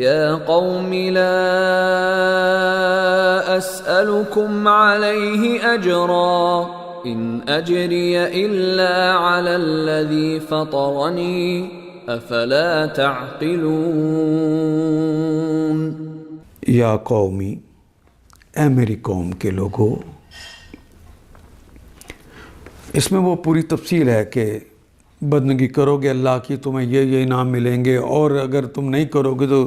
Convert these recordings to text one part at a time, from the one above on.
يا قوم لا أسألكم عليه أجرا إن أجري إلا على الذي فطرني أفلا تعقلون. یا قومی، اے میری قوم کے لوگوں. اس میں وہ پوری تفصیل ہے کہ بندگی کرو گے اللہ کی تمہیں یہ انعام ملیں گے، اور اگر تم نہیں کرو گے تو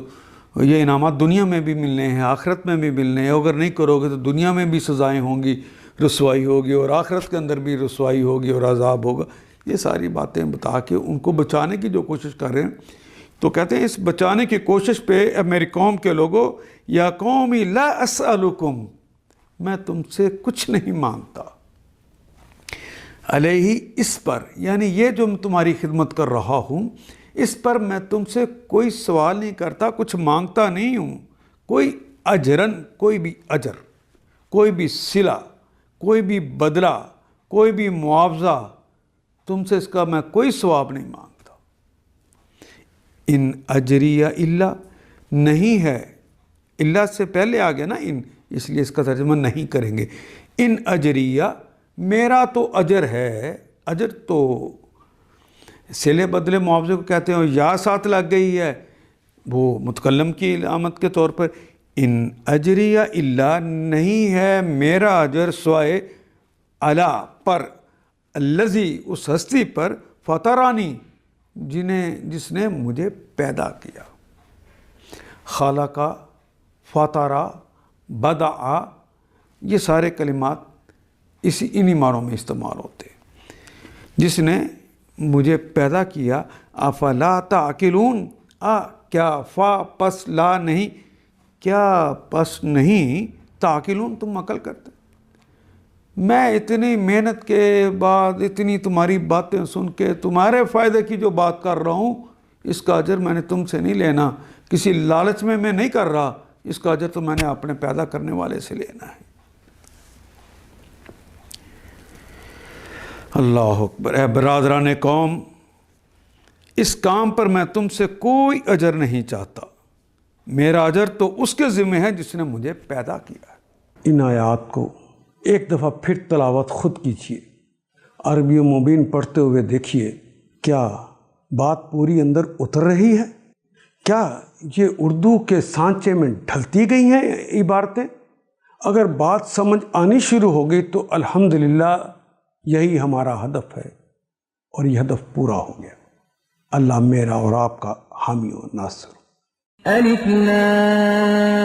یہ انعامات دنیا میں بھی ملنے ہیں، آخرت میں بھی ملنے ہیں. اگر نہیں کرو گے تو دنیا میں بھی سزائیں ہوں گی، رسوائی ہوگی، اور آخرت کے اندر بھی رسوائی ہوگی اور عذاب ہوگا. یہ ساری باتیں بتا کے ان کو بچانے کی جو کوشش کر رہے ہیں. تو کہتے ہیں اس بچانے کی کوشش پہ اب میری قوم کے لوگوں، یا قومی لا اسألکم، میں تم سے کچھ نہیں مانگتا، علیہ، اس پر، یعنی یہ جو میں تمہاری خدمت کر رہا ہوں اس پر میں تم سے کوئی سوال نہیں کرتا، کچھ مانگتا نہیں ہوں. کوئی اجرن، کوئی بھی اجر، کوئی بھی صلہ، کوئی بھی بدلہ، کوئی بھی معاوضہ تم سے اس کا میں کوئی ثواب نہیں مانگتا. ان اجریہ الا، نہیں ہے، اللہ سے پہلے آ گیا نا ان، اس لیے اس کا ترجمہ نہیں کریں گے. ان اجریہ، میرا تو اجر ہے. اجر تو صلے بدلے معاوضے کو کہتے ہیں، یا ساتھ لگ گئی ہے وہ متکلم کی علامت کے طور پر. ان اجریہ الا، نہیں ہے میرا اجر سوائے علی، پر، الذی، اس ہستی پر، فطرانی، جس نے مجھے پیدا کیا. خلقہ، فطرہ، بدعہ، یہ سارے کلمات انہی معنوں میں استعمال ہوتے ہیں. جس نے مجھے پیدا کیا. افلا تعقلون، کیا، فا پس لا نہیں، کیا پس نہیں، تعقلون تم عقل کرتے. میں اتنی محنت کے بعد اتنی تمہاری باتیں سن کے تمہارے فائدے کی جو بات کر رہا ہوں، اس کا اجر میں نے تم سے نہیں لینا، کسی لالچ میں نہیں کر رہا. اس کا اجر تو میں نے اپنے پیدا کرنے والے سے لینا ہے. اللہ اکبر. اے برادران قوم، اس کام پر میں تم سے کوئی اجر نہیں چاہتا، میرا اجر تو اس کے ذمہ ہے جس نے مجھے پیدا کیا ہے. ان آیات کو ایک دفعہ پھر تلاوت خود کیجیے، عربی مبین پڑھتے ہوئے دیکھیے کیا بات پوری اندر اتر رہی ہے. کیا یہ اردو کے سانچے میں ڈھلتی گئی ہیں عبارتیں؟ اگر بات سمجھ آنی شروع ہو گئی تو الحمدللہ یہی ہمارا ہدف ہے، اور یہ ہدف پورا ہو گیا. اللہ میرا اور آپ کا حامی و ناصر. الف لام